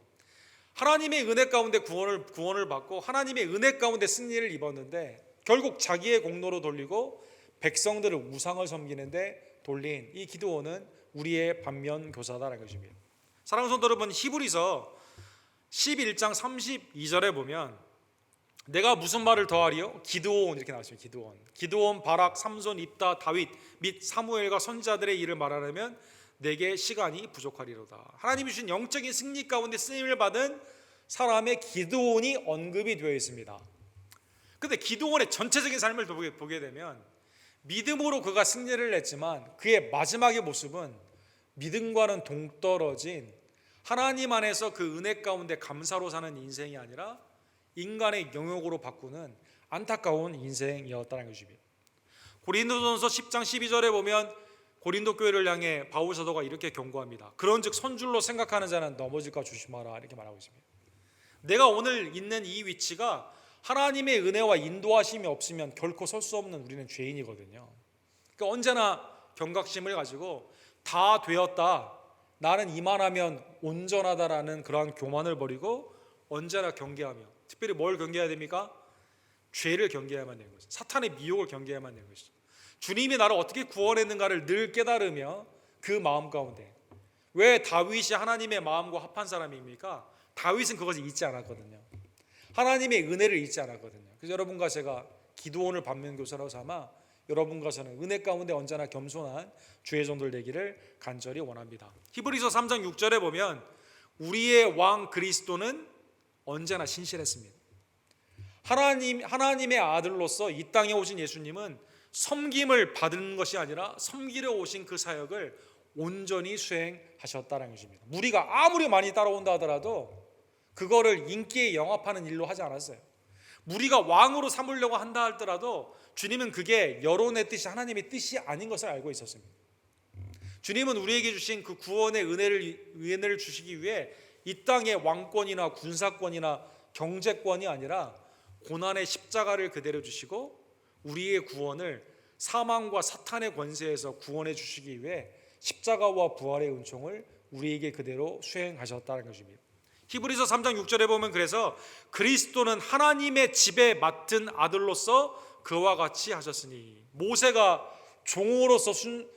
하나님의 은혜 가운데 구원을 받고 하나님의 은혜 가운데 승리를 입었는데 결국 자기의 공로로 돌리고 백성들을 우상을 섬기는데 돌린 이 기드온은 우리의 반면 교사다라는 것입니다. 사랑하는 성도 여러분, 히브리서 11장 32절에 보면 내가 무슨 말을 더하리요? 기드온 이렇게 나왔습니다. 기드온, 바락, 삼손, 입다, 다윗 및 사무엘과 선지자들의 일을 말하려면 내게 시간이 부족하리로다. 하나님이 주신 영적인 승리 가운데 쓰임을 받은 사람의 기드온이 언급이 되어 있습니다. 그런데 기드온의 전체적인 삶을 보게 되면 믿음으로 그가 승리를 냈지만 그의 마지막의 모습은 믿음과는 동떨어진 하나님 안에서 그 은혜 가운데 감사로 사는 인생이 아니라 인간의 영역으로 바꾸는 안타까운 인생이었다는 것입니다. 고린도전서 10장 12절에 보면 고린도 교회를 향해 바울 사도가 이렇게 경고합니다. 그런즉 선줄로 생각하는 자는 넘어질까 조심하라 이렇게 말하고 있습니다. 내가 오늘 있는 이 위치가 하나님의 은혜와 인도하심이 없으면 결코 설 수 없는 우리는 죄인이거든요. 그러니까 언제나 경각심을 가지고 다 되었다, 나는 이만하면 온전하다라는 그러한 교만을 버리고 언제나 경계하며, 특별히 뭘 경계해야 됩니까? 죄를 경계해야만 되는 것이죠. 사탄의 미혹을 경계해야만 되는 것이죠. 주님이 나를 어떻게 구원했는가를 늘 깨달으며 그 마음 가운데, 왜 다윗이 하나님의 마음과 합한 사람입니까? 다윗은 그것을 잊지 않았거든요. 하나님의 은혜를 잊지 않았거든요. 그래서 여러분과 제가 기도원을 반면교사로 삼아 여러분과 저는 은혜 가운데 언제나 겸손한 주의 종들 되기를 간절히 원합니다. 히브리서 3장 6절에 보면 우리의 왕 그리스도는 언제나 신실했습니다. 하나님의 아들로서 이 땅에 오신 예수님은 섬김을 받은 것이 아니라 섬기려 오신 그 사역을 온전히 수행하셨다는 것입니다. 무리가 아무리 많이 따라온다 하더라도 그거를 인기에 영합하는 일로 하지 않았어요. 무리가 왕으로 삼으려고 한다 하더라도 주님은 그게 여론의 뜻이 하나님의 뜻이 아닌 것을 알고 있었습니다. 주님은 우리에게 주신 그 구원의 은혜를 주시기 위해 이 땅의 왕권이나 군사권이나 경제권이 아니라 고난의 십자가를 그대로 주시고 우리의 구원을 사망과 사탄의 권세에서 구원해 주시기 위해 십자가와 부활의 은총을 우리에게 그대로 수행하셨다는 것입니다. 히브리서 3장 6절에 보면 그래서 그리스도는 하나님의 집에 맡은 아들로서 그와 같이 하셨으니, 모세가 종으로서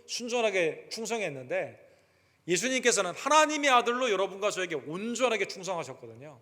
순전하게 충성했는데 예수님께서는 하나님의 아들로 여러분과 저에게 온전하게 충성하셨거든요.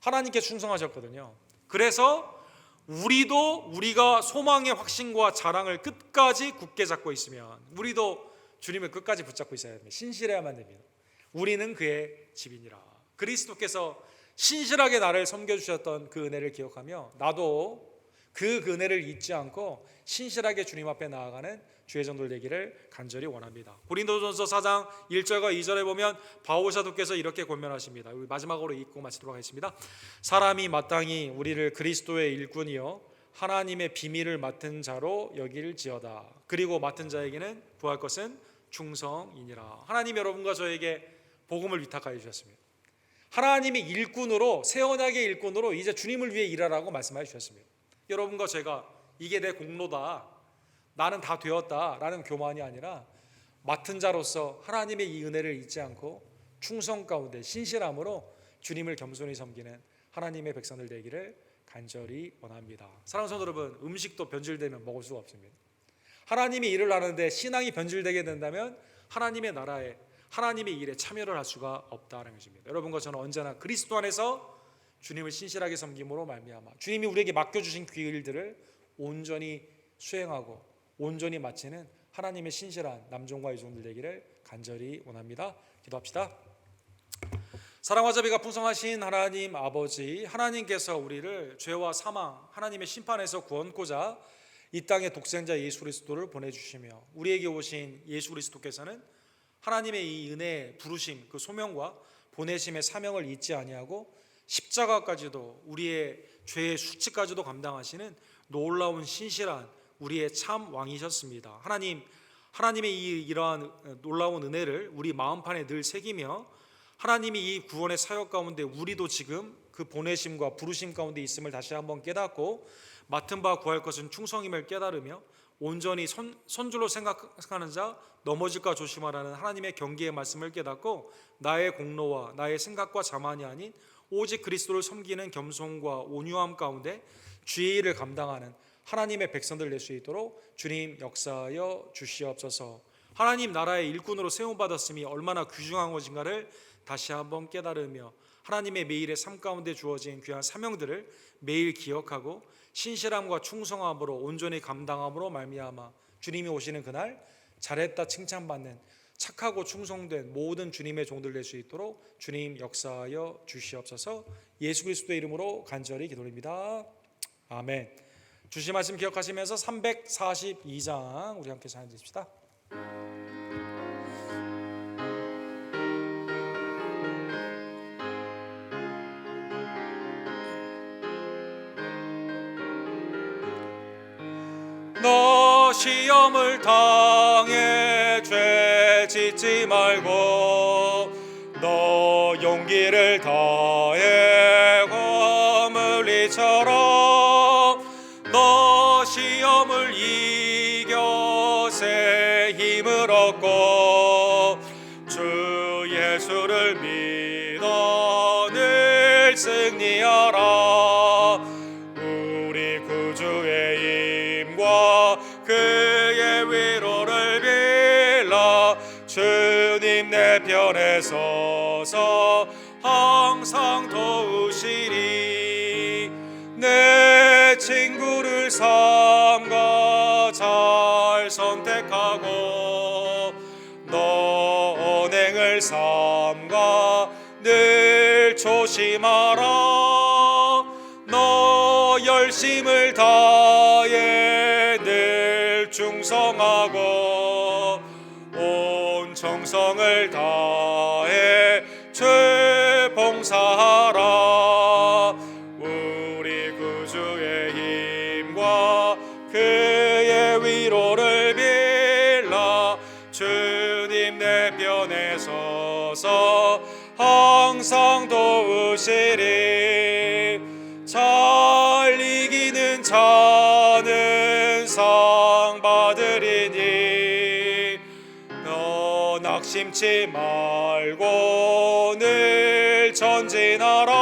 하나님께 충성하셨거든요. 그래서 우리가 소망의 확신과 자랑을 끝까지 굳게 잡고 있으면 우리도 주님을 끝까지 붙잡고 있어야 됩니다. 신실해야만 됩니다. 우리는 그의 집이니라. 그리스도께서 신실하게 나를 섬겨주셨던 그 은혜를 기억하며 나도 그 은혜를 잊지 않고 신실하게 주님 앞에 나아가는 주의 종들 되기를 간절히 원합니다. 고린도전서 4장 1절과 2절에 보면 바울 사도께서 이렇게 권면하십니다. 우리 마지막으로 읽고 마치도록 하겠습니다. 사람이 마땅히 우리를 그리스도의 일꾼이요 하나님의 비밀을 맡은 자로 여길지어다. 그리고 맡은 자에게는 구할 것은 충성이니라. 하나님 여러분과 저에게 복음을 위탁하여 주셨습니다. 하나님의 일꾼으로, 새 언약의 일꾼으로 이제 주님을 위해 일하라고 말씀하여 주셨습니다. 여러분과 제가 이게 내 공로다, 나는 다 되었다 라는 교만이 아니라 맡은 자로서 하나님의 이 은혜를 잊지 않고 충성 가운데 신실함으로 주님을 겸손히 섬기는 하나님의 백성들 되기를 간절히 원합니다. 사랑하는 성도 여러분, 음식도 변질되면 먹을 수가 없습니다. 하나님이 일을 하는데 신앙이 변질되게 된다면 하나님의 나라에, 하나님의 일에 참여를 할 수가 없다는 것입니다. 여러분과 저는 언제나 그리스도 안에서 주님을 신실하게 섬김으로 말미암아 주님이 우리에게 맡겨주신 그 일들을 온전히 수행하고 온전히 마치는 하나님의 신실한 남종과 여종들 되기를 간절히 원합니다. 기도합시다. 사랑과 자비가 풍성하신 하나님 아버지, 하나님께서 우리를 죄와 사망, 하나님의 심판에서 구원코자 이 땅의 독생자 예수 그리스도를 보내주시며 우리에게 오신 예수 그리스도께서는 하나님의 이 은혜의 부르심, 그 소명과 보내심의 사명을 잊지 아니하고 십자가까지도, 우리의 죄의 수치까지도 감당하시는 놀라운 신실한 우리의 참 왕이셨습니다. 하나님의 이러한 놀라운 은혜를 우리 마음판에 늘 새기며 하나님이 이 구원의 사역 가운데 우리도 지금 그 보내심과 부르심 가운데 있음을 다시 한번 깨닫고 맡은 바 구할 것은 충성임을 깨달으며 온전히 선줄로 생각하는 자 넘어질까 조심하라는 하나님의 경계의 말씀을 깨닫고 나의 공로와 나의 생각과 자만이 아닌 오직 그리스도를 섬기는 겸손과 온유함 가운데 주의 일을 감당하는 하나님의 백성들 될 수 있도록 주님 역사하여 주시옵소서. 하나님 나라의 일꾼으로 세움받았음이 얼마나 귀중한 것인가를 다시 한번 깨달으며 하나님의 매일의 삶 가운데 주어진 귀한 사명들을 매일 기억하고 신실함과 충성함으로 온전히 감당함으로 말미암아 주님이 오시는 그날 잘했다 칭찬받는 착하고 충성된 모든 주님의 종들 될 수 있도록 주님 역사하여 주시옵소서. 예수 그리스도의 이름으로 간절히 기도드립니다. 아멘. 주신 말씀 기억하시면서 342장 우리 함께 찬양 드립시다. 너 시험을 당해 죄 짓지 말고 너 용기를 다해 거물리처럼 너 시험을 이겨 새 힘을 얻고 주 예수를 믿어 늘 승리하라. 우리 구주의 힘과 그의 위로를 빌라. 주님 내 편에 서서 항상 도우시리. 내 친구를 삼가 잘 선택하고 너 언행을 삼가 늘 조심하라. 너 열심을 다해 늘 충성하고 온 정성을 다해 죄 봉사하라. 우리 구주의 힘과 그의 위로를 빌라. 주님 내 편에 서서 항상 도우시리. 잘 이기는 자는 상 받으리니 너 낙심치 말고 늘 전진하라.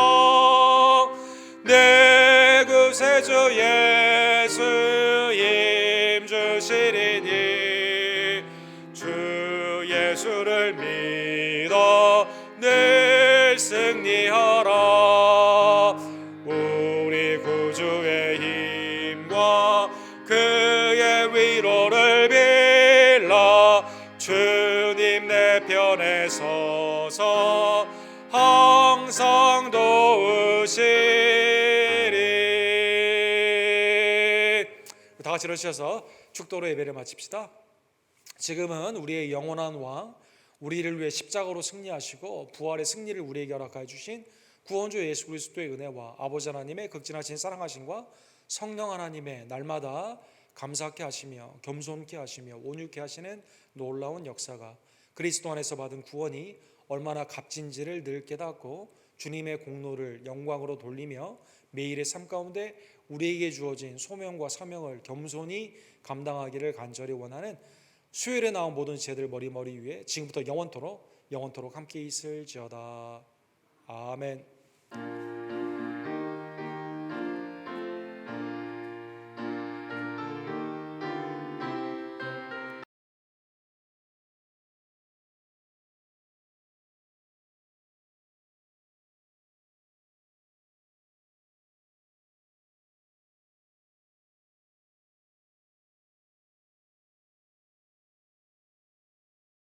내 구세주 예수 힘 주시리니 주 예수를 믿어 늘 승리하라. 우리 구주의 힘과 그의 위로를 빌라. 주님 내 편에 서서 항상 도우시리. 다 같이 일어서셔서 축도로 예배를 마칩시다. 지금은 우리의 영원한 왕, 우리를 위해 십자가로 승리하시고 부활의 승리를 우리에게 허락하여 주신 구원주 예수 그리스도의 은혜와 아버지 하나님의 극진하신 사랑하심과 성령 하나님의 날마다 감사케 하시며 겸손케 하시며 온유케 하시는 놀라운 역사가 그리스도 안에서 받은 구원이 얼마나 값진지를 늘 깨닫고 주님의 공로를 영광으로 돌리며 매일의 삶 가운데 우리에게 주어진 소명과 사명을 겸손히 감당하기를 간절히 원하는 수요일에 나온 모든 제들 머리 위에 지금부터 영원토록 함께 있을지어다. 아멘.